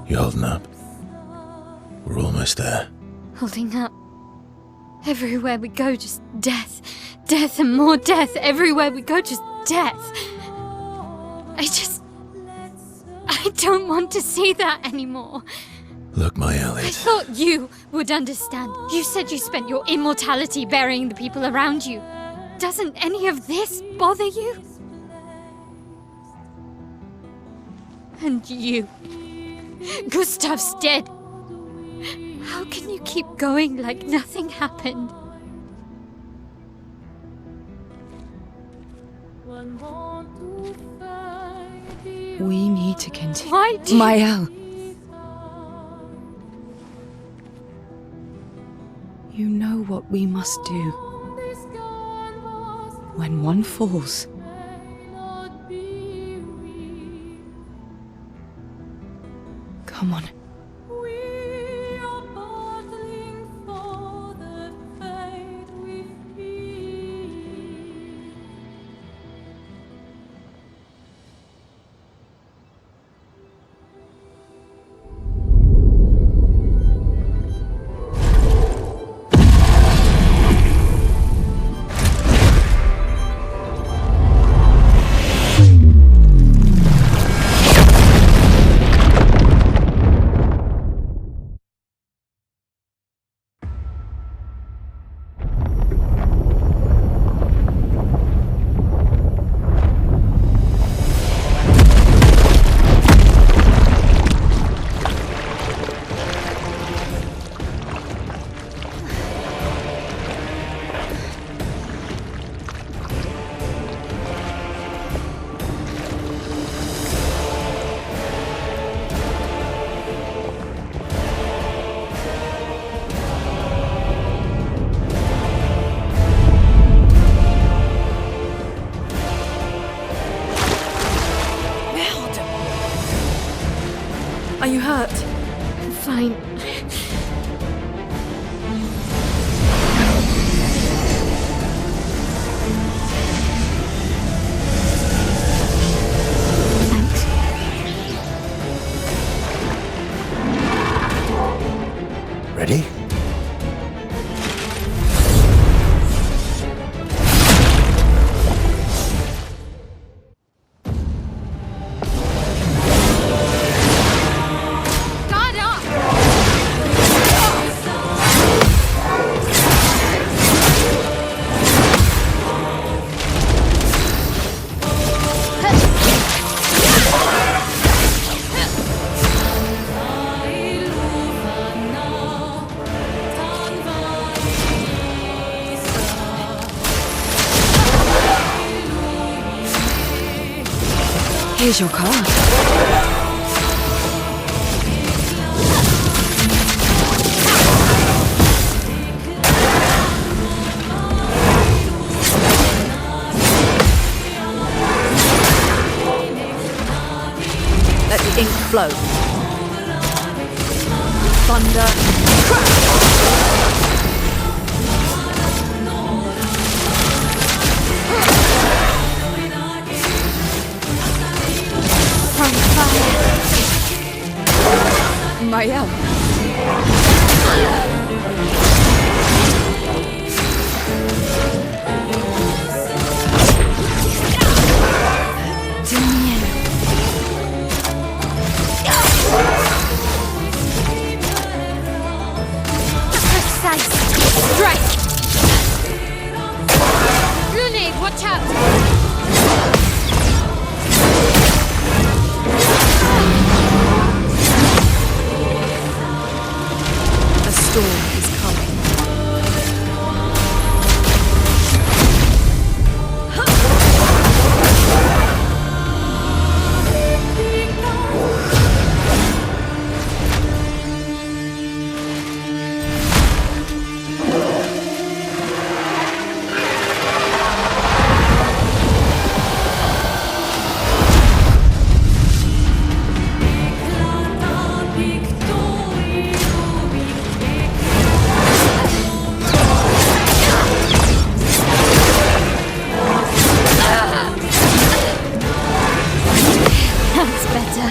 You holding up? We're almost there. Holding up. Everywhere we go, just death. Death and more death. Everywhere we go, just death. I don't want to see that anymore. Look, Maelle. I thought you would understand. You said you spent your immortality burying the people around you. Doesn't any of this bother you? And you. Gustav's dead. How can you keep going like nothing happened? We need to continue. Why do you... Maelle. You know what we must do. When one falls, come on. Are you hurt? I'm fine. Thanks. Ready? Here's your card. Let the ink flow. Thunder. From fire. Maelle. Precise strike. Lune, watch out. A storm is coming. That's better.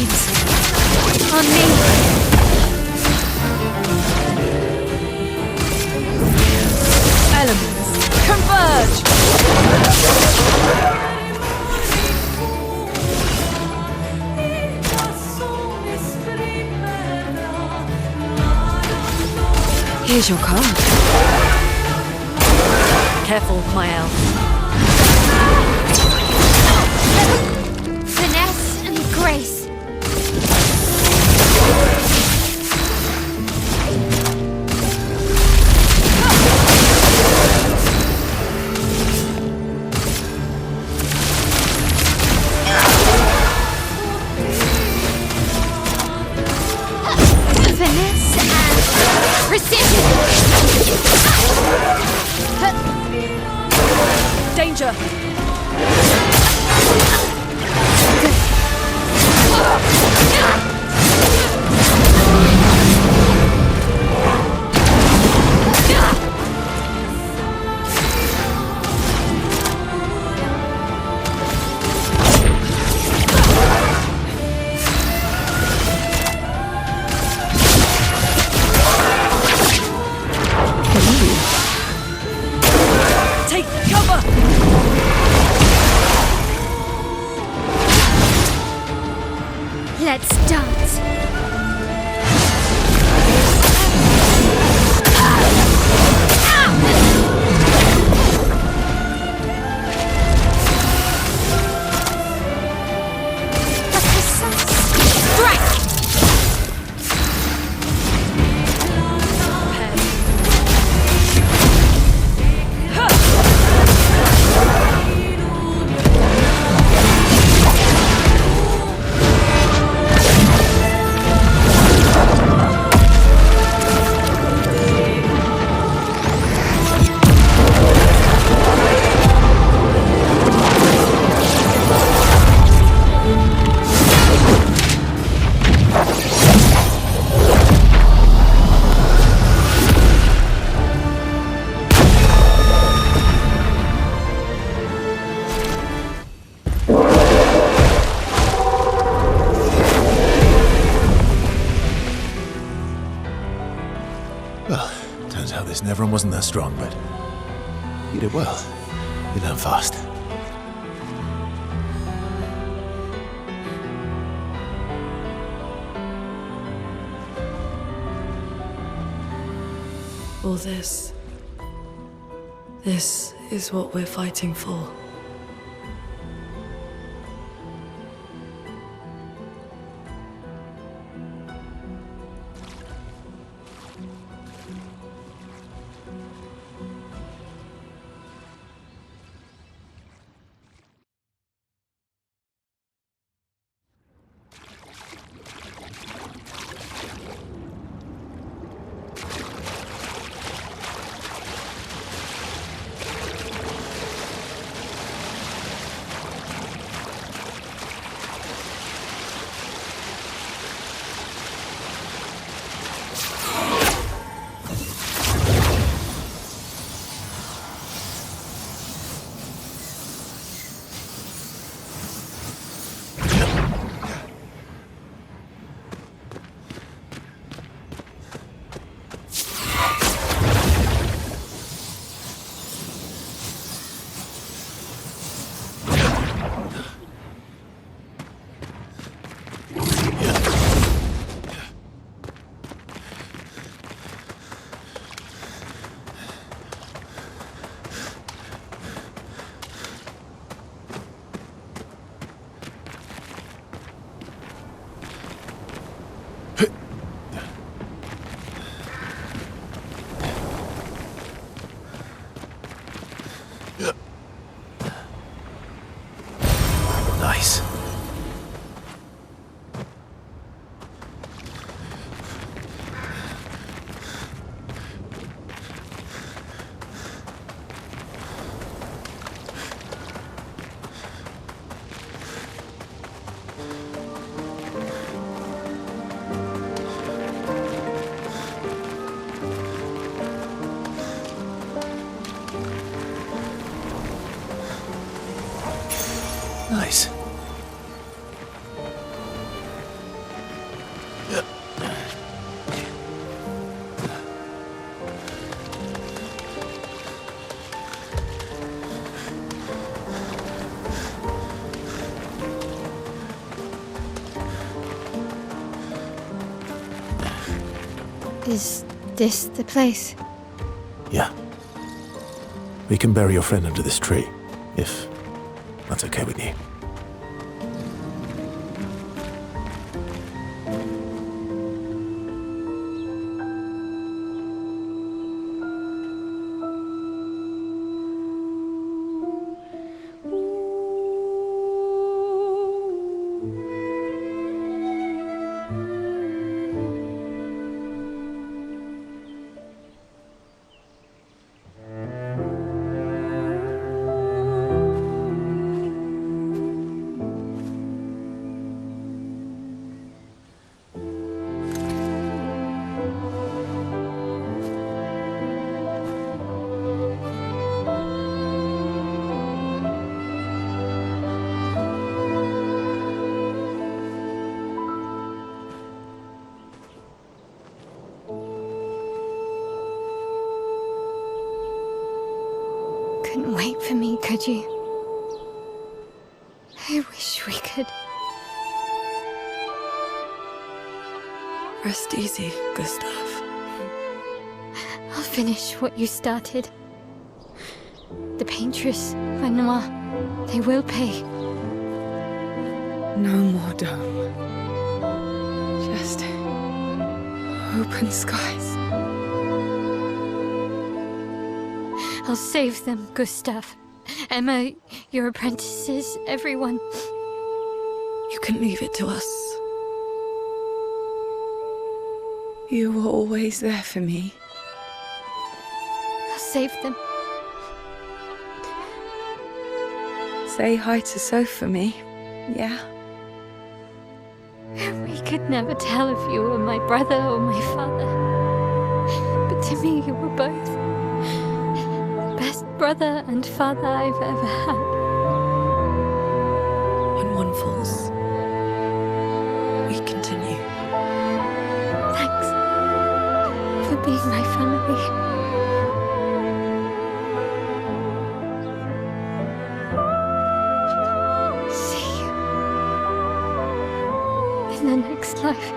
flames. On me. Elements, converge! Here's your card. Careful, Maelle. Finesse and grace. Finesse and precision. Danger! Take cover! Let's dance. Strike! Well, turns out this Nevron wasn't that strong, but you did well. You learn fast. All this is what we're fighting for. Is this the place? Yeah. We can bury your friend under this tree, if that's okay with you. Couldn't wait for me, could you? I wish we could. Rest easy, Gustav. I'll finish what you started. The paintress, Renoir, they will pay. No more dome. Just open skies. I'll save them, Gustav. Emma, your apprentices, everyone. You can leave it to us. You were always there for me. I'll save them. Say hi to Soph for me, yeah? We could never tell if you were my brother or my father. But to me, you were both. The best brother and father I've ever had. When one falls, we continue. Thanks for being my family. See you in the next life.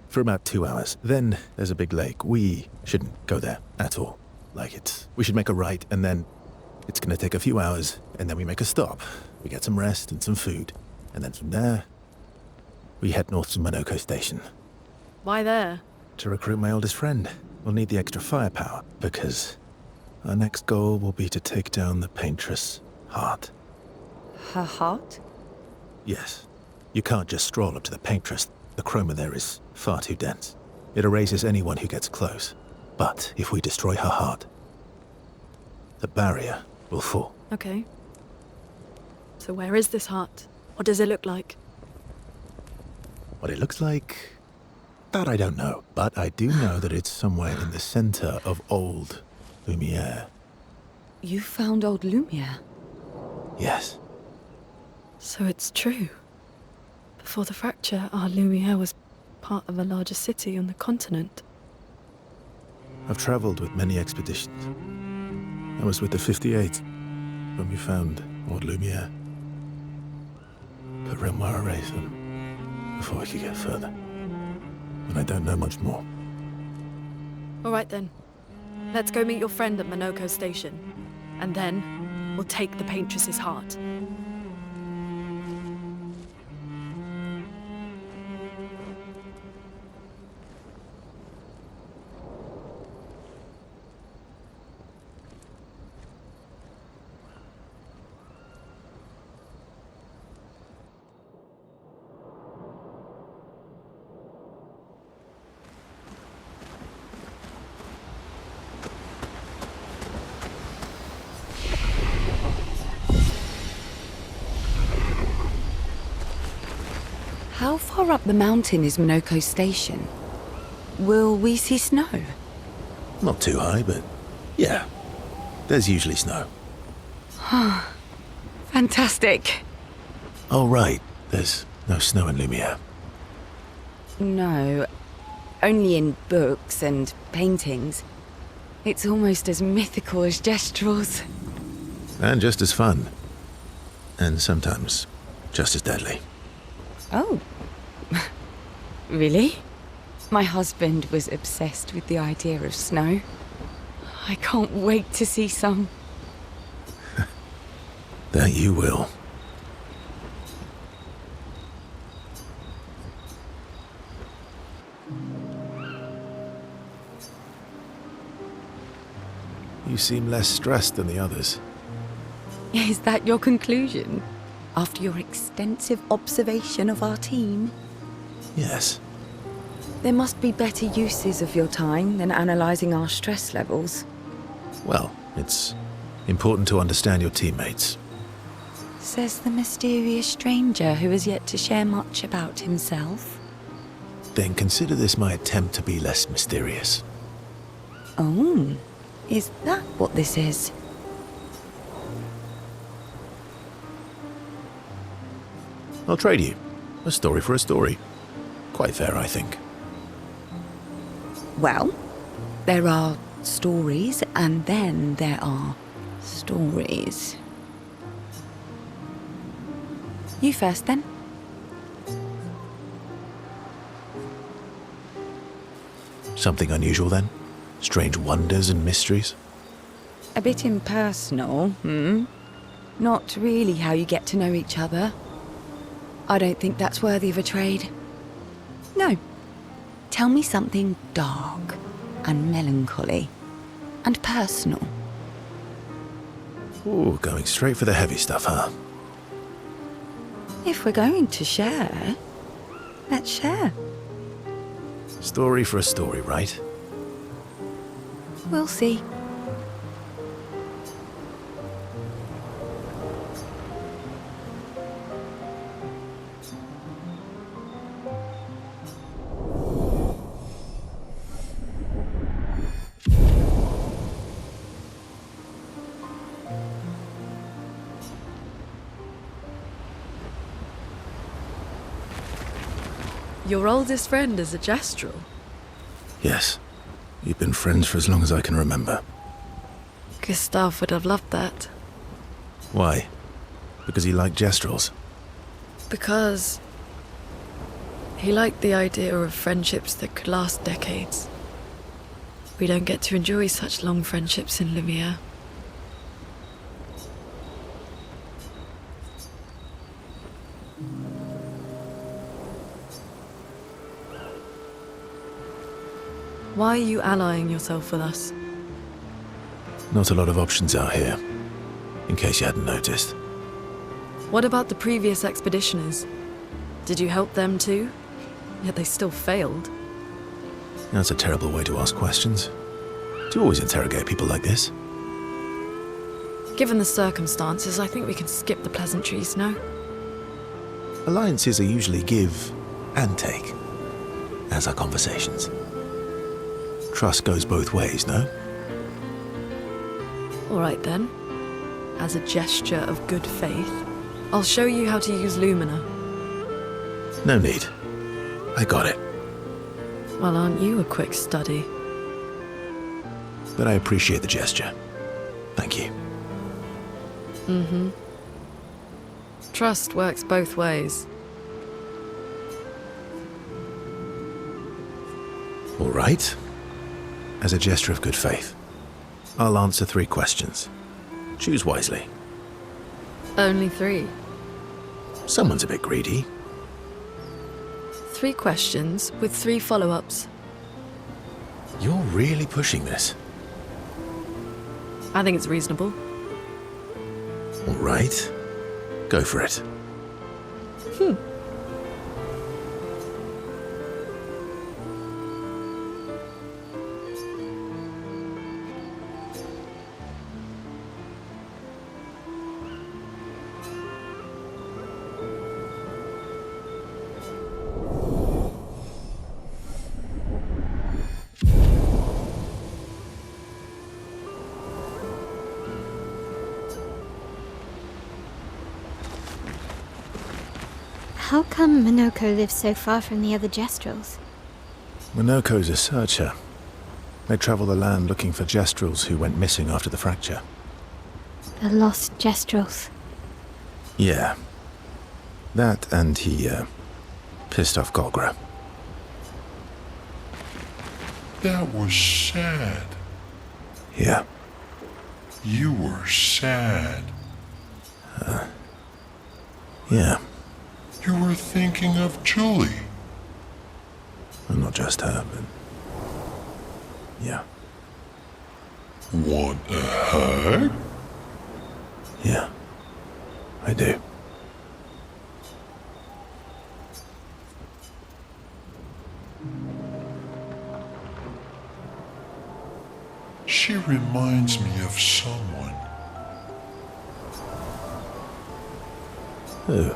For about 2 hours. Then there's a big lake. We shouldn't go there at all. We should make a right, and then it's gonna take a few hours, and then we make a stop. We get some rest and some food. And then from there, we head north to Monoco station. Why there? To recruit my oldest friend. We'll need the extra firepower, because our next goal will be to take down the paintress' heart. Her heart? Yes. You can't just stroll up to the paintress. The chroma there is far too dense. It erases anyone who gets close. But if we destroy her heart, the barrier will fall. Okay. So where is this heart? What does it look like? What it looks like, that I don't know. But I do know that it's somewhere in the center of old Lumiere. You found old Lumiere? Yes. So it's true. Before the fracture, our Lumiere was part of a larger city on the continent. I've traveled with many expeditions. I was with the 58th when we found old Lumiere. But Renoir erased them. before we could get further. And I don't know much more. All right then. Let's go meet your friend at Monoco station. And then, we'll take the paintress's heart. How far up the mountain is Monoco station? Will we see snow? Not too high, but yeah. There's usually snow. Fantastic. Oh, right. There's no snow in Lumiere. No, only in books and paintings. It's almost as mythical as Gestrels. And just as fun. And sometimes just as deadly. Oh. Really? My husband was obsessed with the idea of snow. I can't wait to see some. That you will. You seem less stressed than the others. Is that your conclusion? After your extensive observation of our team? Yes. There must be better uses of your time than analysing our stress levels. Well, it's important to understand your teammates. Says the mysterious stranger who has yet to share much about himself. Then consider this my attempt to be less mysterious. Oh, is that what this is? I'll trade you. A story for a story. Quite fair, I think. Well, there are stories, and then there are stories. You first, then. Something unusual, then? Strange wonders and mysteries? A bit impersonal, Not really how you get to know each other. I don't think that's worthy of a trade. No. Tell me something dark and melancholy and personal. Ooh, going straight for the heavy stuff, huh? If we're going to share, let's share. Story for a story, right? We'll see. Your oldest friend is a Gestrel. Yes. You've been friends for as long as I can remember. Gustav would have loved that. Why? Because he liked Gestrels? Because he liked the idea of friendships that could last decades. We don't get to enjoy such long friendships in Lumiere. Why are you allying yourself with us? Not a lot of options out here, in case you hadn't noticed. What about the previous expeditioners? Did you help them too? Yet they still failed. That's a terrible way to ask questions. Do you always interrogate people like this? Given the circumstances, I think we can skip the pleasantries, no? Alliances are usually give and take, as are conversations. Trust goes both ways, no? All right then. As a gesture of good faith, I'll show you how to use Lumina. No need. I got it. Well, aren't you a quick study? But I appreciate the gesture. Thank you. Trust works both ways. All right. As a gesture of good faith, I'll answer 3 questions. Choose wisely. Only 3. Someone's a bit greedy. 3 questions with 3 follow-ups. You're really pushing this. I think it's reasonable. All right. Go for it. How come Monoco lives so far from the other Jestrels? Monoco's a searcher. They travel the land looking for Jestrels who went missing after the fracture. The lost Jestrels. Yeah. That and he, pissed off Golgra. That was sad. Yeah. You were sad. Yeah. You were thinking of Julie. Well, not just her, but... yeah. Want a hug? Yeah. I do. She reminds me of someone. Who?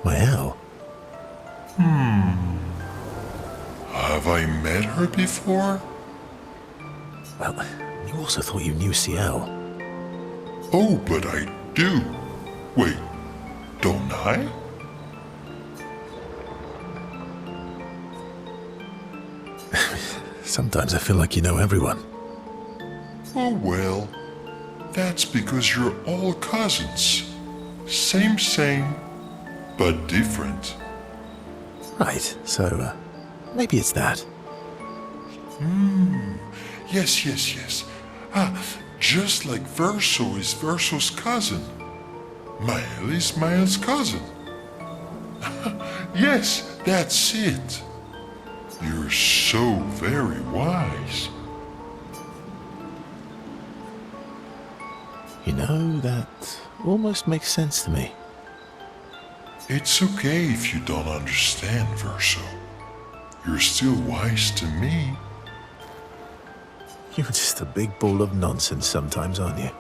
Maelle? Have I met her before? Well, you also thought you knew Sciel. Oh, but I do. Wait, don't I? Sometimes I feel like you know everyone. Oh well, that's because you're all cousins. Same, but different. Right, so, maybe it's that. Yes. Just like Verso is Verso's cousin. Maelle is Maelle's cousin. Yes, that's it. You're so very wise. You know, that almost makes sense to me. It's okay if you don't understand, Verso. You're still wise to me. You're just a big ball of nonsense sometimes, aren't you?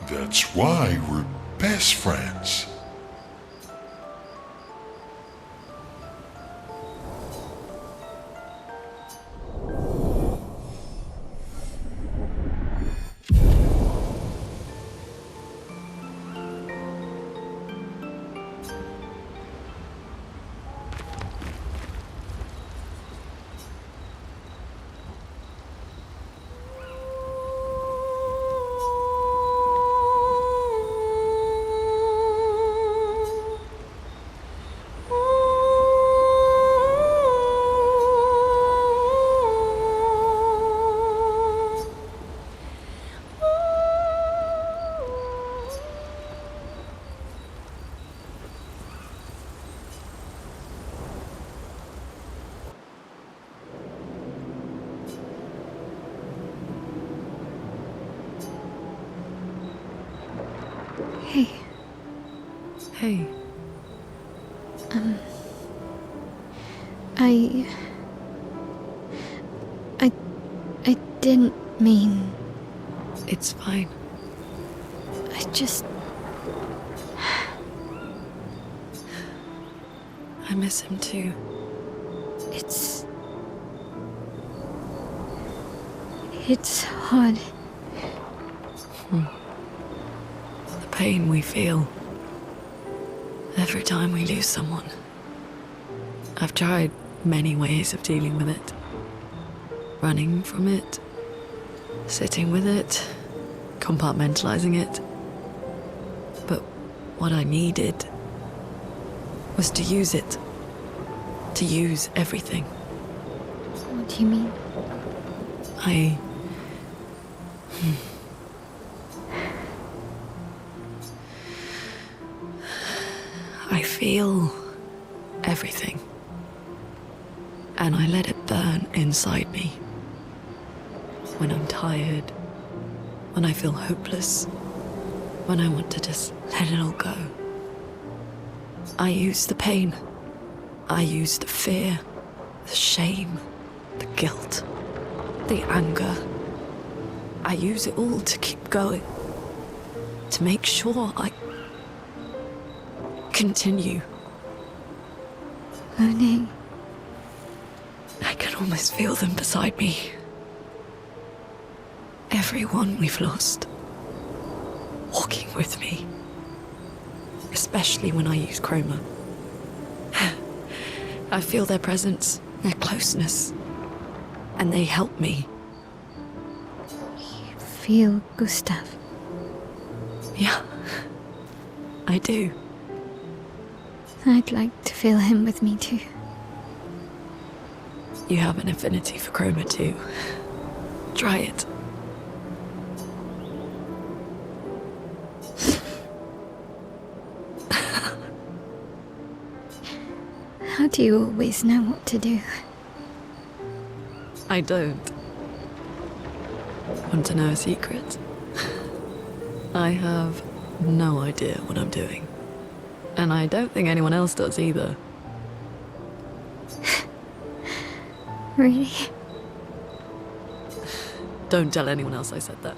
That's why we're best friends. Hey. I didn't mean... It's fine. I just... I miss him too. It's hard. The pain we feel every time we lose someone. I've tried many ways of dealing with it. Running from it, sitting with it, compartmentalizing it. But what I needed was to use it. To use everything. What do you mean? I feel everything. And I let it burn inside me. When I'm tired, when I feel hopeless, when I want to just let it all go. I use the pain. I use the fear, the shame, the guilt, the anger. I use it all to keep going. To make sure I continue. Lune. I can almost feel them beside me. Everyone we've lost. Walking with me. Especially when I use chroma. I feel their presence, their closeness. And they help me. You feel Gustav? Yeah, I do. I'd like to feel him with me too. You have an affinity for chroma too. Try it. How do you always know what to do? I don't. Want to know a secret? I have no idea what I'm doing. And I don't think anyone else does either. Really? Don't tell anyone else I said that.